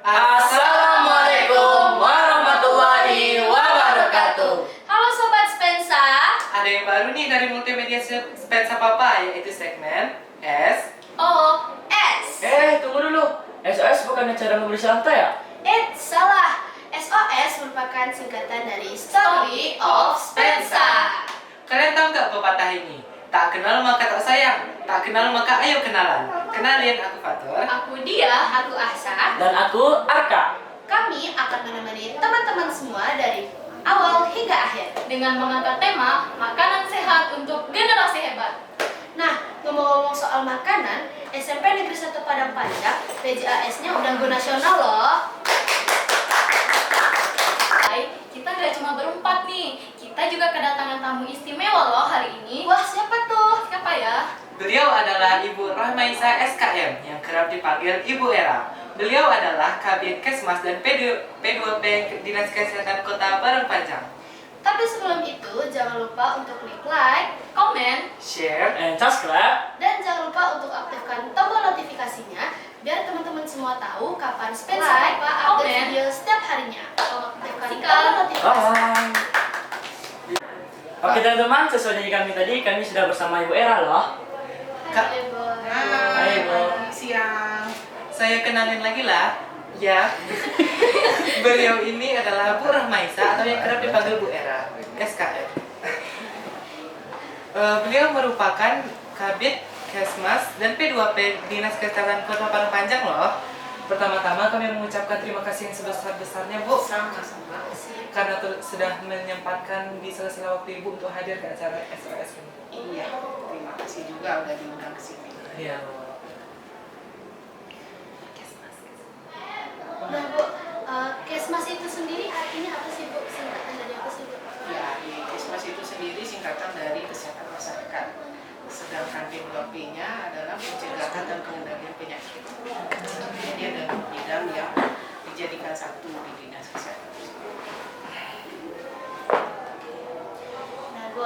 Assalamualaikum warahmatullahi wabarakatuh. Halo Sobat Spensa. Ada yang baru nih dari multimedia Spensa Papa, yaitu segmen SOS. Tunggu dulu. SOS bukannya cara memberi santai ya? Salah. SOS merupakan singkatan dari Story of Spensa. Kalian tahu nggak pepatah ini? Tak kenal maka tak sayang, tak kenal maka ayo kenalan. Kenalin, aku Fatur. Aku Dia, aku Ahsa. Dan aku Arka. Kami akan menemani teman-teman semua dari awal hingga akhir dengan mengangkat tema makanan sehat untuk generasi hebat. Nah, ngomong-ngomong soal makanan, SMP Negeri 1 Padang Panjang, PJAS-nya udah go nasional loh. Hai, kita gak cuma berempat nih, kita juga kedatangan tamu istimewa loh hari ini. Wah, siapa tuh? Siapa ya? Beliau adalah Ibu Rahmaisa SKM yang kerap dipanggil Ibu Era. Beliau adalah Kabid Kesmas dan P2P Dinas Kesehatan Kota Padang Panjang. Tapi sebelum itu, jangan lupa untuk klik like, Komen, Share, And subscribe. dan jangan lupa untuk aktifkan tombol notifikasinya biar teman-teman semua tahu kapan Spensa Like, Papa update comment. video setiap harinya. Aktifkan Sikat. tombol notifikasi. Bye. Oke teman-teman, sesuai janji kami tadi, kami sudah bersama Ibu Era loh. Kak. Hai, Ibu. Hai, Bu. siang. Saya kenalin lagi lah. Ya. Beliau ini adalah Bu Rahmaisa atau yang kerap dipanggil Bu Era, SKM. Beliau merupakan Kabid Kesmas dan P2P Dinas Kesehatan Kota Padang Panjang loh. Pertama-tama kami mengucapkan terima kasih yang sebesar-besarnya Bu Sama-sama. karena sudah menyempatkan di sela-sela waktu Ibu untuk hadir ke acara SOS ini. Iya, terima kasih juga udah diundang ke sini. Iya. Nah, Bu, Kesmas itu sendiri artinya apa sih, Bu? Singkatan dari apa sih, Bu? Ya, di Kesmas itu sendiri singkatan dari kesehatan masyarakat. Sedangkan P2P-nya adalah pencegahan dan pengendalian penyakit. Jadi ada bidang yang dijadikan satu di dinas kesehatan. Nah, Bu,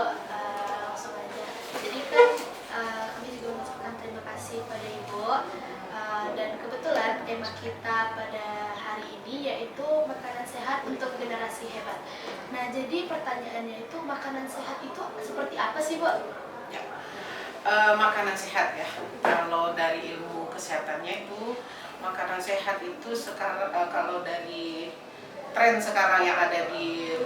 langsung aja. Jadi kan kami juga mengucapkan terima kasih pada Ibu. Dan kebetulan tema kita pada hari ini yaitu makanan sehat untuk generasi hebat. Nah, jadi pertanyaannya itu makanan sehat itu seperti apa sih, Bu? Ya. Makanan sehat ya. Kalau dari ilmu kesehatannya itu makanan sehat itu sekarang kalau dari tren sekarang yang ada di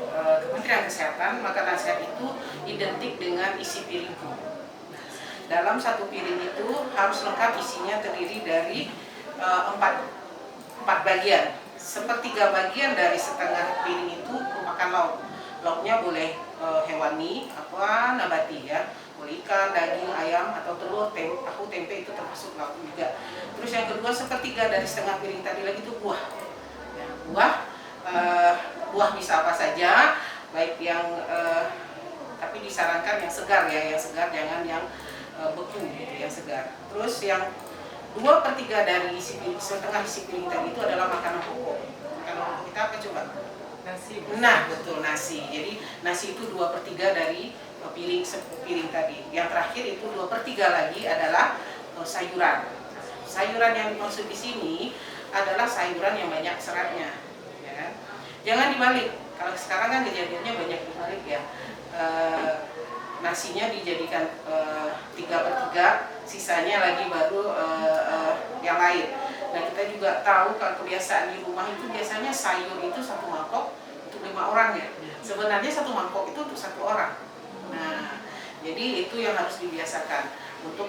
Kementerian Kesehatan, makanan sehat itu identik dengan isi piringku. Dalam satu piring itu harus lengkap isinya terdiri dari empat bagian. Sepertiga bagian dari setengah piring itu merupakan lauk. Lauknya boleh hewani, nabati ya. Boleh ikan, daging, ayam, atau telur, tahu, tempe itu termasuk lauk juga. Terus yang kedua, sepertiga dari setengah piring tadi lagi itu buah. Ya, buah bisa apa saja, baik yang tapi disarankan yang segar ya, yang segar, jangan yang beku gitu, yang segar. Terus yang 2/3 dari setengah isi piring tadi itu adalah makanan pokok. Makanan pokok kita apa coba? Nasi. Nah, betul, nasi. Jadi nasi itu 2/3 dari piring tadi. Yang terakhir itu 2/3 lagi adalah sayuran. Sayuran yang dimaksud di sini adalah sayuran yang banyak seratnya. Ya kan? Jangan dibalik. Kalau sekarang kan kejadiannya banyak dibalik ya. Nasinya dijadikan 3/3, sisanya lagi baru yang lain. Nah, kita juga tahu kalau kebiasaan di rumah itu biasanya sayur itu satu mangkok untuk 5 orang ya. Sebenarnya satu mangkok itu untuk 1 orang. Nah, jadi itu yang harus dibiasakan untuk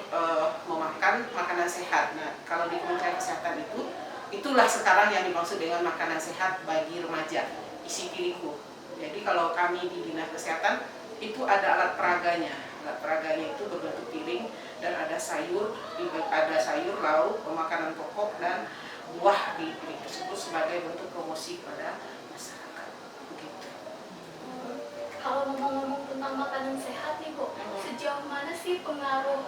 memakan makanan sehat. Nah, kalau di Kementerian Kesehatan itulah sekarang yang dimaksud dengan makanan sehat bagi remaja, isi piringku. Jadi kalau kami di Dinas Kesehatan itu ada alat peraganya. Alat peraganya itu berbentuk piring dan ada sayur, lauk, makanan pokok dan buah di piring tersebut sebagai bentuk promosi pada masyarakat. Begitu. kalau ngomong-ngomong tentang makanan sehat nih Bu, sejauh mana sih pengaruh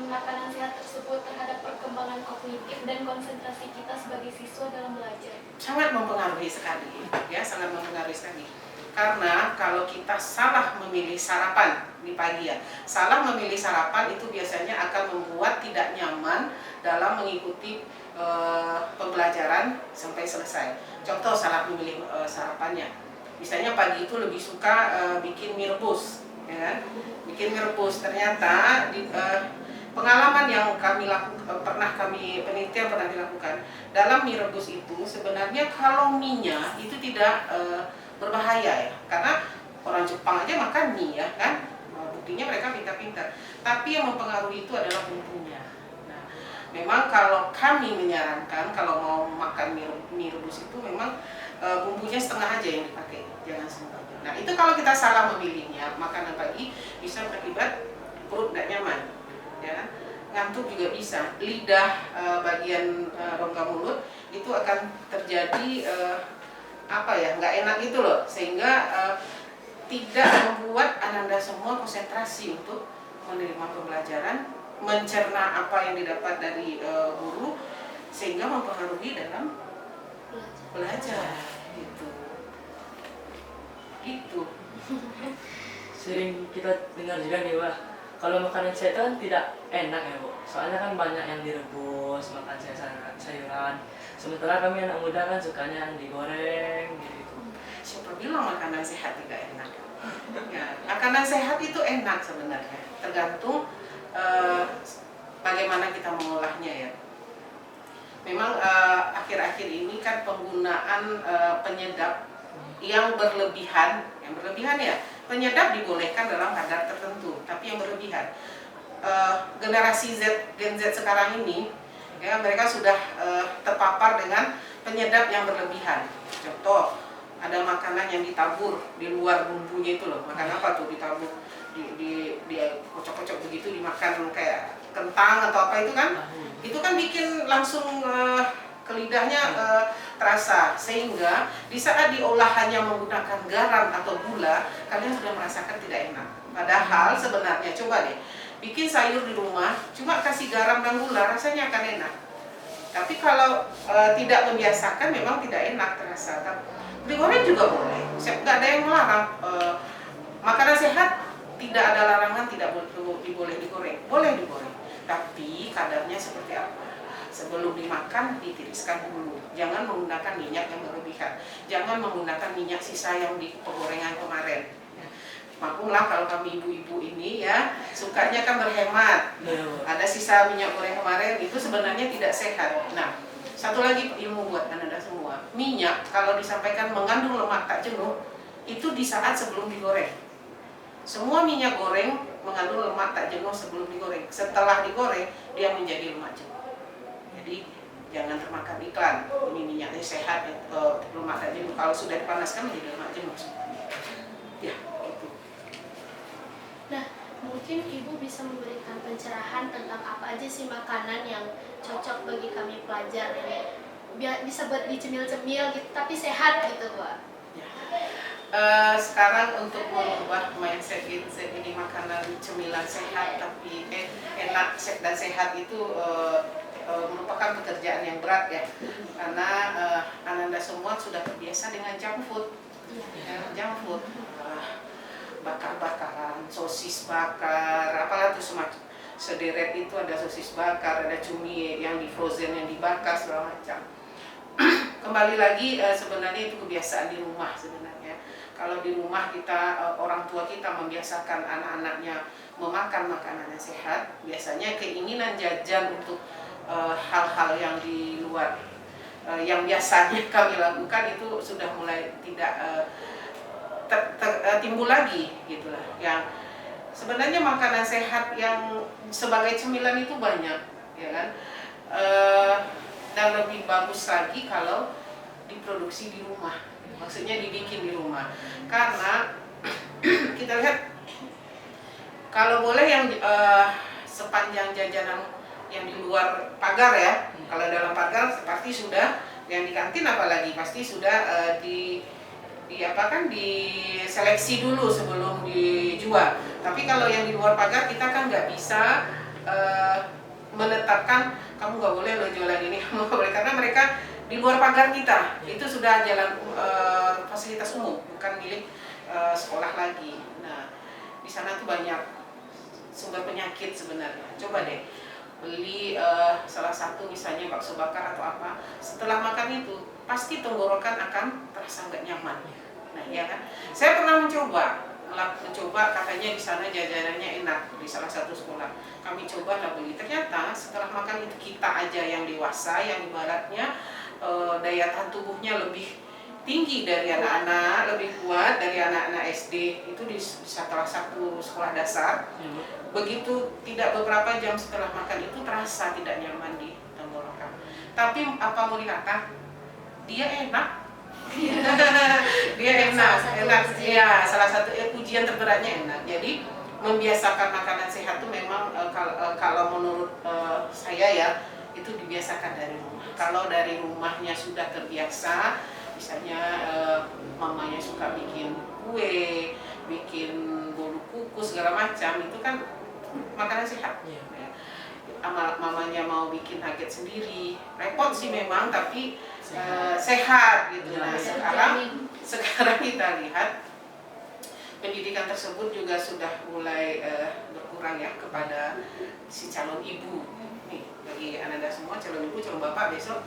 makanan sehat tersebut terhadap perkembangan kognitif dan konsentrasi kita sebagai siswa dalam belajar? Sangat mempengaruhi sekali, ya, sangat mempengaruhi sekali. Karena kalau kita salah memilih sarapan di pagi ya, salah memilih sarapan itu biasanya akan membuat tidak nyaman dalam mengikuti pembelajaran sampai selesai. Contoh salah memilih sarapannya. Misalnya pagi itu lebih suka bikin mie rebus, ya kan? Bikin mie rebus ternyata pengalaman yang penelitian pernah dilakukan dalam mie rebus itu sebenarnya kalau minyak itu tidak berbahaya ya, karena orang Jepang aja makan mie ya kan. Buktinya mereka pintar-pintar. Tapi yang mempengaruhi itu adalah bumbunya. Nah, memang kalau kami menyarankan kalau mau makan mie rebus itu memang bumbunya setengah aja yang dipakai, jangan semuanya. Nah, itu kalau kita salah memilihnya, makanan pagi bisa berakibat perut tidak nyaman, ya. Ngantuk juga bisa. Lidah bagian rongga mulut itu akan terjadi nggak enak gitu loh, sehingga tidak membuat Ananda semua konsentrasi untuk menerima pembelajaran, mencerna apa yang didapat dari guru, sehingga mempengaruhi dalam belajar gitu. Sering kita dengar juga nih, Wah, kalau makanan sehat kan tidak enak ya, Bu. Soalnya kan banyak yang direbus, makan sayuran. Sementara kami anak muda kan sukanya yang digoreng gitu. Siapa bilang makanan sehat tidak enak? Ya, makanan sehat itu enak sebenarnya, tergantung bagaimana kita mengolahnya ya. Memang akhir-akhir ini kan penggunaan penyedap yang berlebihan ya. Penyedap dibolehkan dalam kadar tertentu, tapi yang berlebihan. Generasi Gen Z sekarang ini, ya mereka sudah terpapar dengan penyedap yang berlebihan. Contoh, ada makanan yang ditabur di luar bumbunya itu loh. Makan apa tuh ditabur? Di kocok-kocok begitu dimakan kayak kentang atau apa itu kan? Itu kan bikin langsung ke lidahnya terasa, sehingga di saat diolah hanya menggunakan garam atau gula, kalian sudah merasakan tidak enak. Padahal sebenarnya coba deh bikin sayur di rumah, cuma kasih garam dan gula rasanya akan enak. Tapi kalau tidak membiasakan memang tidak enak terasa. Digoreng juga boleh, nggak ada yang melarang. Makanan sehat tidak ada larangan tidak boleh digoreng, boleh digoreng. Tapi kadarnya seperti apa? Sebelum dimakan ditiriskan dulu. Jangan menggunakan minyak yang berlebihan. Jangan menggunakan minyak sisa yang di penggorengan kemarin. Maklumlah kalau kami ibu-ibu ini ya sukanya kan berhemat. Ada sisa minyak goreng kemarin itu sebenarnya tidak sehat. Nah, satu lagi ilmu buat Anda semua, minyak kalau disampaikan mengandung lemak tak jenuh itu di saat sebelum digoreng. Semua minyak goreng mengandung lemak tak jenuh sebelum digoreng. Setelah digoreng dia menjadi lemak jenuh. Jadi jangan termakan iklan. Ini minyaknya sehat, lemak tak jenuh. Kalau sudah dipanaskan menjadi lemak jenuh. Ya, gitu. Nah, mungkin Ibu bisa memberikan pencerahan tentang apa aja sih makanan yang cocok bagi kami pelajar yang bisa buat dicemil-cemil gitu, tapi sehat gitu, Bu. Ya. Sekarang untuk mengubah mindset ini makanan cemilan sehat tapi enak dan sehat itu merupakan pekerjaan yang berat ya, karena Ananda semua sudah terbiasa dengan junk food, junk food, bakar-bakaran, sosis bakar, apalah itu semacam sederet itu, ada sosis bakar, ada cumi yang di frozen yang dibakar segala macam. Kembali lagi sebenarnya itu kebiasaan di rumah sebenarnya. Kalau di rumah kita, orang tua kita membiasakan anak-anaknya memakan makanan yang sehat, biasanya keinginan jajan untuk hal-hal yang di luar yang biasanya kami lakukan itu sudah mulai tidak timbul lagi gitulah. Yang sebenarnya makanan sehat yang sebagai cemilan itu banyak, ya kan? Dan lebih bagus lagi kalau diproduksi di rumah, maksudnya dibikin di rumah, karena kita lihat kalau boleh yang sepanjang jajanan yang di luar pagar ya, kalau dalam pagar pasti sudah, yang di kantin apalagi pasti sudah diseleksi dulu sebelum dijual. Tapi kalau yang di luar pagar kita kan nggak bisa menetapkan kamu nggak boleh lo jualan ini, kamu nggak boleh, karena mereka di luar pagar kita itu sudah jalan fasilitas umum, bukan milik sekolah lagi. Nah, di sana tuh banyak sumber penyakit sebenarnya. Coba deh beli salah satu misalnya bakso bakar atau apa, setelah makan itu pasti tenggorokan akan terasa nggak nyaman. Nah, ya kan? Saya pernah mencoba katanya di sana jajanannya enak di salah satu sekolah. Kami coba lah beli. Ternyata setelah makan itu kita aja yang dewasa, yang ibaratnya daya tahan tubuhnya lebih tinggi dari anak-anak, lebih kuat dari anak-anak SD itu di salah satu sekolah dasar. Begitu tidak beberapa jam setelah makan itu terasa tidak nyaman di tenggorokan. Tapi apa mau dikata? Dia enak. Dia enak. Ya, salah satu ujian terberatnya enak. Jadi membiasakan makanan sehat itu memang kalau menurut saya ya itu dibiasakan dari rumah. Kalau dari rumahnya sudah terbiasa, misalnya mamanya suka bikin kue, bikin bolu kukus segala macam, itu kan makanan sehat. Ya. Mamanya mau bikin nugget sendiri, repot sih memang, tapi sehat gitu. Nah, sekarang kita lihat pendidikan tersebut juga sudah mulai berkurang ya kepada si calon ibu. Nih, bagi Anda semua calon ibu, calon bapak besok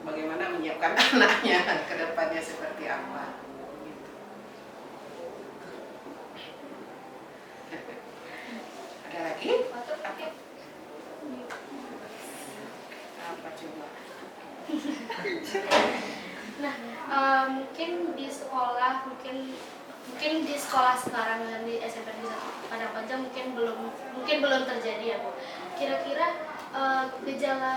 bagaimana menyiapkan anaknya ke depannya seperti apa. Gitu. Ada lagi? Apa coba? Nah, mungkin di sekolah, mungkin di sekolah sekarang dan di SMP di Padang Panjang mungkin belum terjadi ya Bu. Kira-kira gejala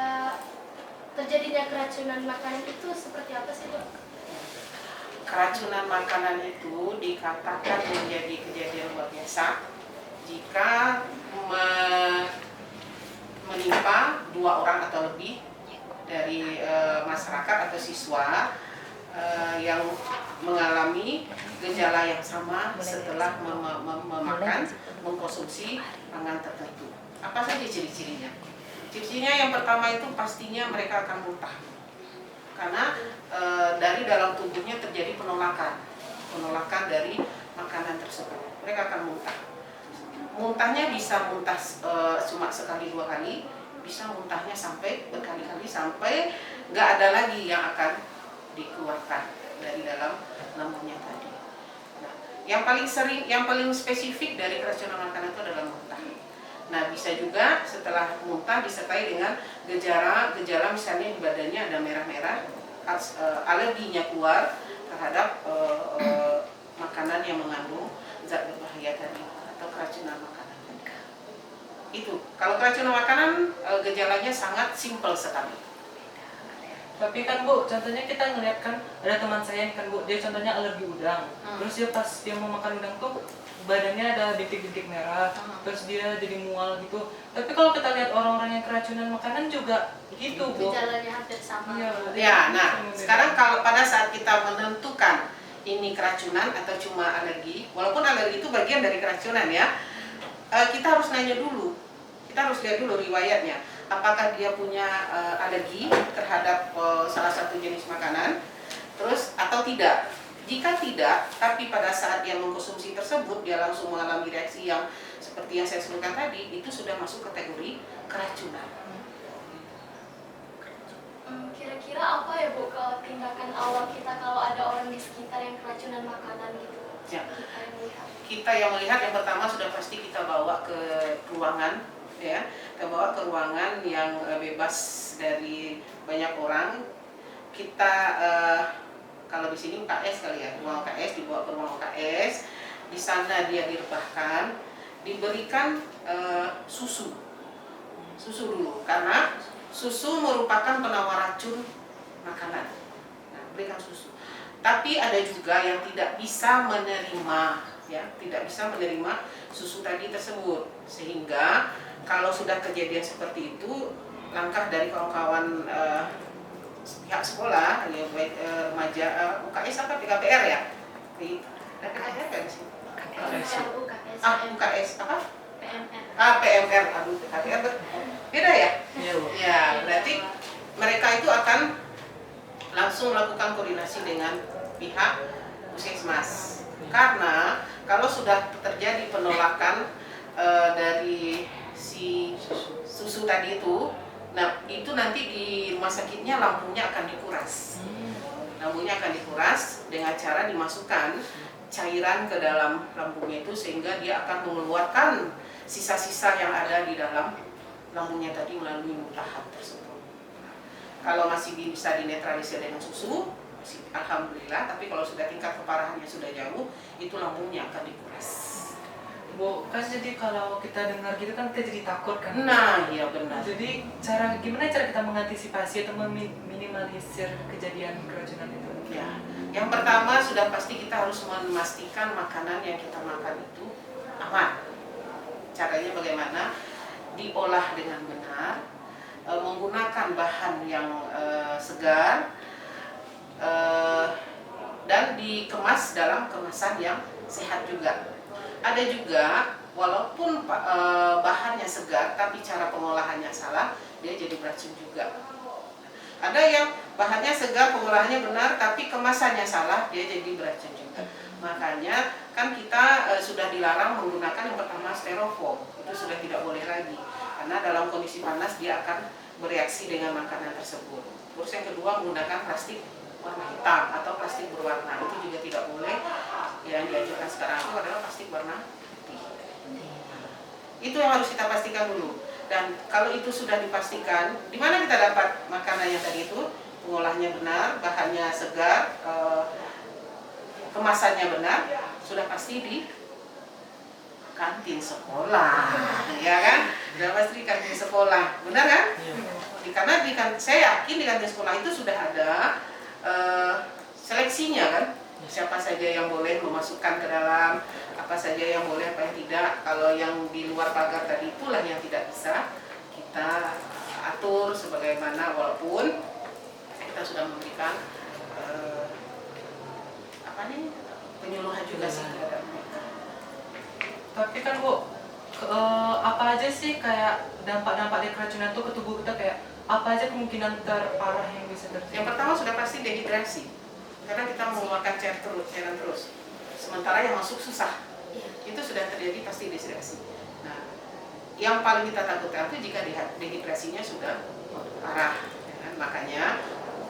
terjadinya keracunan makanan itu seperti apa sih Bu? Keracunan makanan itu dikatakan menjadi kejadian luar biasa jika menimpa 2 orang atau lebih dari masyarakat atau siswa yang mengalami gejala yang sama setelah memakan, mengkonsumsi pangan tertentu. Apa saja ciri-cirinya? Ciri-cirinya yang pertama itu pastinya mereka akan muntah. Karena dari dalam tubuhnya terjadi penolakan dari makanan tersebut. Mereka akan muntah. Muntahnya bisa muntah cuma sekali 2 kali, bisa muntahnya sampai berkali-kali sampai nggak ada lagi yang akan dikeluarkan dari dalam lambungnya tadi. Nah, yang paling spesifik dari keracunan makanan itu adalah muntah. Nah, bisa juga setelah muntah disertai dengan gejala misalnya di badannya ada merah-merah, alerginya keluar terhadap makanan yang mengandung zat berbahaya tadi atau keracunan makanan. Itu kalau keracunan makanan gejalanya sangat simpel sekali. Tapi kan Bu, contohnya kita ngeliat kan ada teman saya kan Bu, dia contohnya alergi udang. Terus dia pas dia mau makan udang tuh badannya ada bintik-bintik merah, terus dia jadi mual gitu. Tapi kalau kita lihat orang-orang yang keracunan makanan juga gitu Bu. Gejalanya hampir sama. Ya, nah sekarang kalau pada saat kita menentukan ini keracunan atau cuma alergi, walaupun alergi itu bagian dari keracunan ya, kita harus nanya dulu, kita harus lihat dulu riwayatnya. Apakah dia punya alergi terhadap salah satu jenis makanan, terus atau tidak. Jika tidak, tapi pada saat dia mengkonsumsi tersebut, dia langsung mengalami reaksi yang seperti yang saya sebutkan tadi, itu sudah masuk kategori keracunan. Kira-kira apa ya Bu kalau tindakan awal kita kalau ada orang di sekitar yang keracunan makanan gitu? Ya. Kita yang melihat. Kita yang melihat yang pertama sudah pasti kita bawa ke ruangan, ya, kita bawa ke ruangan yang bebas dari banyak orang. Kita kalau di sini UKS kali ya, ruang UKS, dibawa ke ruang UKS. Di sana dia direbahkan, diberikan susu dulu, karena susu merupakan penawar racun makanan. Nah, berikan susu. Tapi ada juga yang tidak bisa menerima, ya, tidak bisa menerima susu tadi tersebut, sehingga kalau sudah kejadian seperti itu, langkah dari kawan-kawan pihak sekolah, ya, baik remaja, UKS apa PKPR ya? Ada PKPR kan di sini? UKS apa? PMR. PMR, aduh PKPR beda ya? Iya Bu. Ya, berarti mereka itu akan langsung melakukan koordinasi dengan pihak puskesmas. Karena kalau sudah terjadi penolakan dari si susu tadi itu. Nah, itu nanti di rumah sakitnya lambungnya akan dikuras. Lambungnya akan dikuras dengan cara dimasukkan cairan ke dalam lambungnya itu sehingga dia akan mengeluarkan sisa-sisa yang ada di dalam lambungnya tadi melalui muntahan tersebut. Kalau masih bisa dinetralisir dengan susu, masih alhamdulillah, tapi kalau sudah tingkat keparahannya sudah jauh, itu lambungnya akan dikuras. Bu, kan jadi kalau kita dengar gitu kan kita jadi takut kan? Nah, iya benar. Jadi gimana cara kita mengantisipasi atau meminimalisir kejadian keracunan itu? Ya, yang pertama sudah pasti kita harus memastikan makanan yang kita makan itu aman. Caranya bagaimana? Diolah dengan benar, menggunakan bahan yang segar, dan dikemas dalam kemasan yang sehat juga. Ada juga walaupun bahannya segar tapi cara pengolahannya salah, dia jadi beracun juga. Ada yang bahannya segar, pengolahannya benar tapi kemasannya salah, dia jadi beracun juga. Makanya kan kita sudah dilarang menggunakan yang pertama styrofoam, itu sudah tidak boleh lagi karena dalam kondisi panas dia akan bereaksi dengan makanan tersebut. Terus yang kedua menggunakan plastik warna hitam atau plastik berwarna, itu juga tidak boleh. Yang diajarkan sekarang itu adalah plastik warna putih. Itu yang harus kita pastikan dulu. Dan kalau itu sudah dipastikan, di mana kita dapat makanan yang tadi itu, pengolahnya benar, bahannya segar, kemasannya benar, sudah pasti di kantin sekolah, ya kan? Sudah pasti di kantin sekolah, benar kan? Karena saya yakin di kantin sekolah itu sudah ada seleksinya kan? Siapa saja yang boleh memasukkan ke dalam, apa saja yang boleh, apa yang tidak. Kalau yang di luar pagar tadi itulah yang tidak bisa kita atur sebagaimana, walaupun kita sudah memberikan penyuluhan juga sih terhadap mereka. Tapi kan Bu, apa aja sih kayak dampak-dampak dari keracunan itu ke tubuh kita, kayak apa aja kemungkinan terparah yang bisa terjadi? Yang pertama sudah pasti dehidrasi, karena kita mau makan cairan terus. Sementara yang masuk susah, itu sudah terjadi pasti dehidrasi. Nah, yang paling kita takutkan itu jika dehidrasinya sudah parah, ya kan? Makanya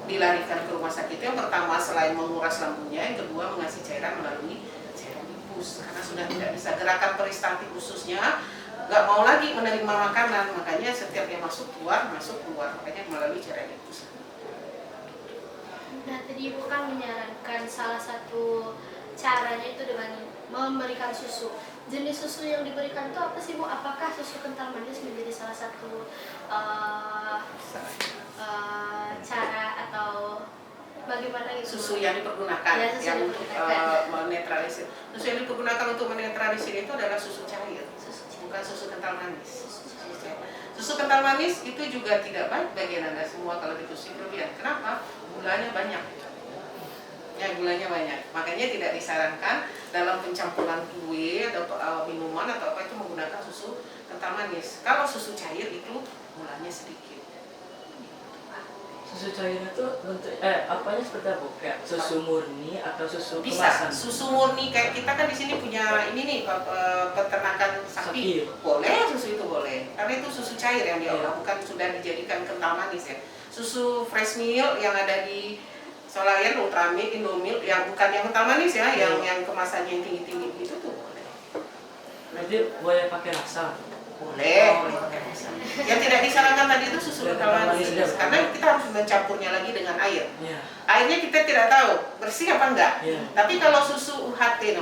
dilarikan ke rumah sakit. Yang pertama selain menguras lambungnya, yang kedua mengasih cairan melalui cairan infus, karena sudah tidak bisa gerakan peristaltik khususnya, nggak mau lagi menerima makanan, makanya setiap yang masuk keluar, makanya melalui cairan infus. Nah, tadi Ibu kan menyarankan salah satu caranya itu dengan memberikan susu. Jenis susu yang diberikan itu apa sih Bu? Apakah susu kental manis menjadi salah satu cara atau bagaimana gitu? Susu yang dipergunakan, Ya, susu yang yang untuk dipergunakan. menetralisir. Susu yang dipergunakan untuk menetralisir itu adalah susu cair, Susu cair. bukan susu kental manis. Susu kental manis itu juga tidak baik bagi Anda semua kalau dikonsumsi berlebihan. Kenapa? Gulanya banyak. Ya, gulanya banyak. Makanya tidak disarankan dalam pencampuran kue atau minuman atau apa itu menggunakan susu kental manis. Kalau susu cair itu gulanya sedikit. Susu cair itu bentuk apanya seperti apa? Kayak susu murni atau susu Bisa, kemasan? susu murni kayak kita kan di sini punya ini nih peternakan sapi. Boleh, susu itu boleh. Karena itu susu cair yang diolah, bukan sudah dijadikan kental manis ya. Susu fresh milk yang ada di Solayan, Ultramilk, Indomilk yang bukan yang kental manis ya, yang kemasannya yang tinggi-tinggi itu tuh boleh. Berarti boleh pakai rasa? Boleh. Yang tidak disarankan tadi itu susu kental manis, karena kita harus mencampurnya lagi dengan air. Iya. Airnya kita tidak tahu bersih apa enggak. Iya. Tapi kalau susu UHT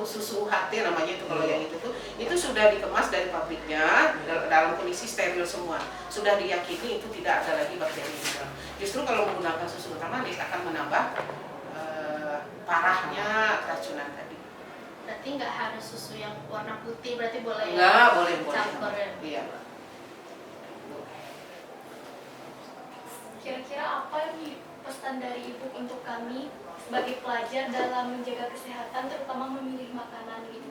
susu UHT namanya itu kalau yang itu tuh itu sudah dikemas dari pabriknya dalam kondisi steril semua. Sudah diyakini itu tidak ada lagi bakteri di dalam. Justru kalau menggunakan susu kental manis akan menambah parahnya keracunan tadi. Berarti nggak harus susu yang warna putih, berarti boleh Enggak, boleh. campur ya? Iya. Kira-kira apa nih pesan dari Ibu untuk kami sebagai pelajar dalam menjaga kesehatan, terutama memilih makanan gitu?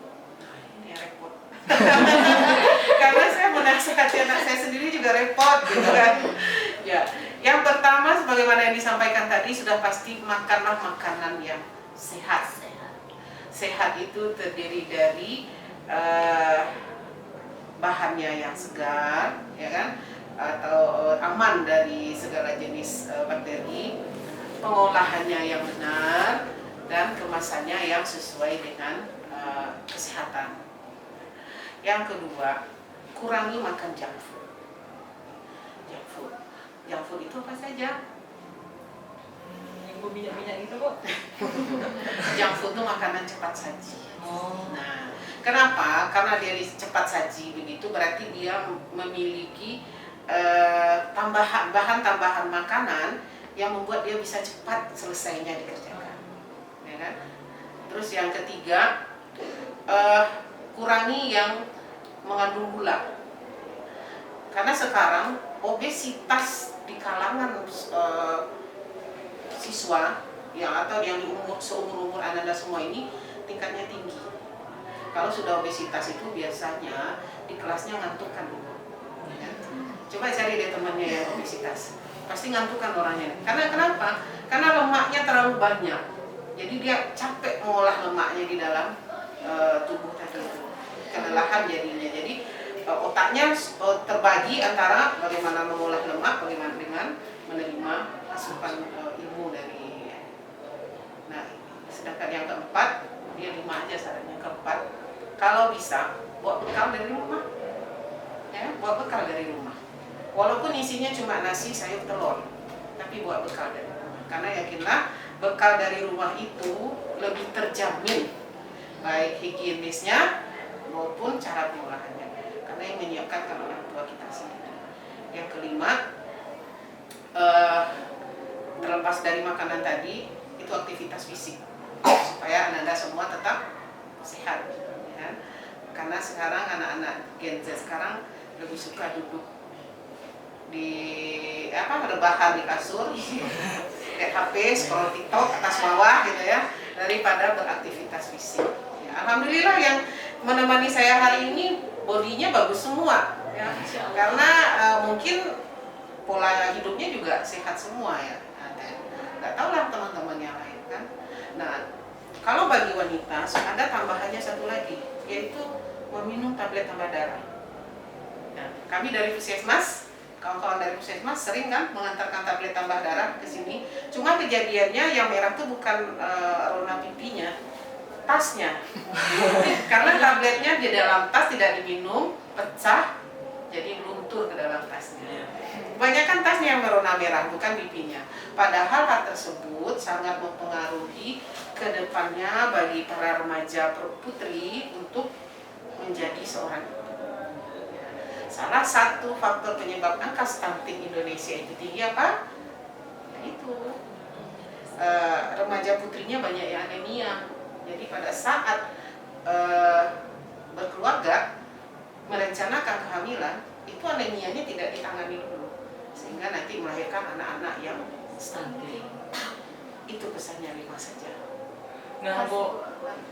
Ini repot. Karena saya menasihati anak saya sendiri juga repot gitu kan. Ya, yang pertama sebagaimana yang disampaikan tadi sudah pasti makanlah makanan yang sehat. Sehat itu terdiri dari bahannya yang segar, ya kan, atau aman dari segala jenis bakteri, pengolahannya yang benar, dan kemasannya yang sesuai dengan kesehatan. Yang kedua, kurangi makan junk food. Junk food itu apa saja? Yang berminyak-minyak itu kok. Junk food itu makanan cepat saji. Oh. Nah, kenapa? Karena dia cepat saji begitu, berarti dia memiliki bahan-tambahan makanan yang membuat dia bisa cepat selesainya dikerjakan, ya kan? Terus yang ketiga, kurangi yang mengandung gula, karena sekarang obesitas di kalangan siswa yang atau yang seumur Ananda semua ini tingkatnya tinggi. Kalau sudah obesitas itu biasanya di kelasnya ngantukkan dulu. Ya. Coba cari deh temannya yang obesitas, pasti ngantukkan orangnya. Karena kenapa? Karena lemaknya terlalu banyak. Jadi dia capek mengolah lemaknya di dalam tubuh tadi itu. Kelelahan jadinya. Jadi otaknya terbagi antara bagaimana mengolah lemak, bagaimana dengan menerima asupan ilmu dari. Nah, sedangkan yang keempat, dia 5 aja sarannya. Keempat, kalau bisa bawa bekal dari rumah, ya, bawa bekal dari rumah. Walaupun isinya cuma nasi, sayur, telur, tapi bawa bekal dari rumah. Karena yakinlah bekal dari rumah itu lebih terjamin, baik higienisnya maupun cara pengolahannya. Karena yang menyiapkan kan orang tua kita sendiri. Yang kelima, terlepas dari makanan tadi, itu aktivitas fisik supaya Ananda semua tetap sehat, ya. Karena sekarang anak-anak Gen Z sekarang lebih suka duduk di rebahan di kasur, lihat HP, scroll TikTok atas bawah gitu ya, daripada beraktivitas fisik. Ya, alhamdulillah yang menemani saya hari ini bodinya bagus semua, ya. Karena mungkin pola hidupnya juga sehat semua ya. Nggak tahu lah teman-teman yang lain kan. Nah, kalau bagi wanita ada tambahannya satu lagi, yaitu meminum tablet tambah darah. Nah, kami dari Puskesmas, kawan-kawan dari Puskesmas sering kan mengantarkan tablet tambah darah ke sini. Cuma kejadiannya yang merah tuh bukan rona pipinya, tasnya. Karena tabletnya di dalam tas tidak diminum, pecah, jadi luntur ke dalam tasnya. Kebanyakan tasnya yang berwarna merah, bukan pipinya. Padahal hal tersebut sangat mempengaruhi ke depannya bagi para remaja putri untuk menjadi seorang ibu. Salah satu faktor penyebab angka stunting Indonesia itu tinggi apa? Ya itu, remaja putrinya banyak yang anemia. Jadi pada saat berkeluarga, merencanakan kehamilan, itu anemianya tidak ditangani dulu, sehingga nanti melahirkan anak-anak yang stunting. Itu pesannya 5 saja. Nah Bu,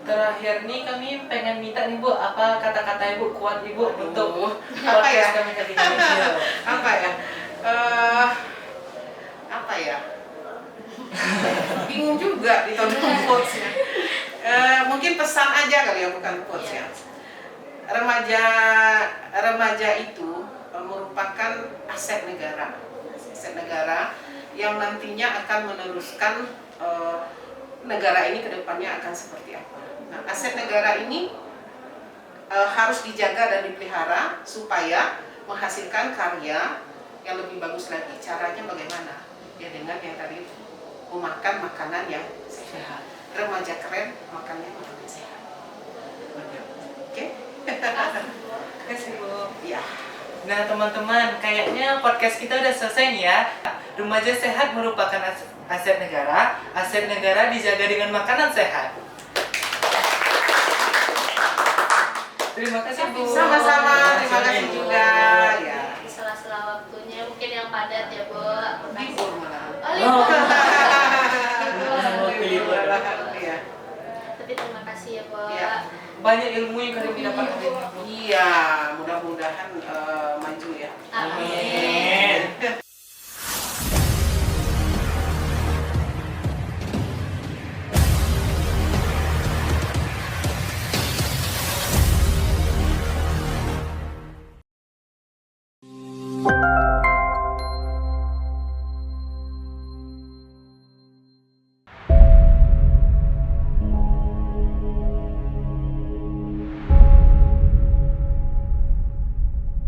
terakhir nih kami pengen minta nih Bu, apa kata-kata Ibu kuat Ibu untuk apa ya? podcast kami kali ini. Apa ya? Apa ya? Bingung juga ditodong quotes-nya. Mungkin pesan aja kali ya, bukan quotes ya. Remaja itu merupakan aset negara. Aset negara yang nantinya akan meneruskan negara ini ke depannya akan seperti apa. Nah, aset negara ini harus dijaga dan dipelihara supaya menghasilkan karya yang lebih bagus lagi. Caranya bagaimana? Ya dengan yang tadi, memakan makanan yang sehat. Remaja keren makannya makanan sehat. Oke? Terima kasih Bu. Ya. Nah teman-teman, kayaknya podcast kita udah selesai nih ya. Remaja sehat merupakan aset negara. Aset negara dijaga dengan makanan sehat. Terima kasih Bu. Sama-sama, terima kasih juga. Ya. Di sela-sela waktunya mungkin yang padat ya Bu. Libur malah. Oh, libur. Libur. Iya. Tapi terima kasih ya Bu. Iya. Banyak ilmu yang kami dapat hari ini Bu. Iya, mudah-mudahan maju ya. Amin.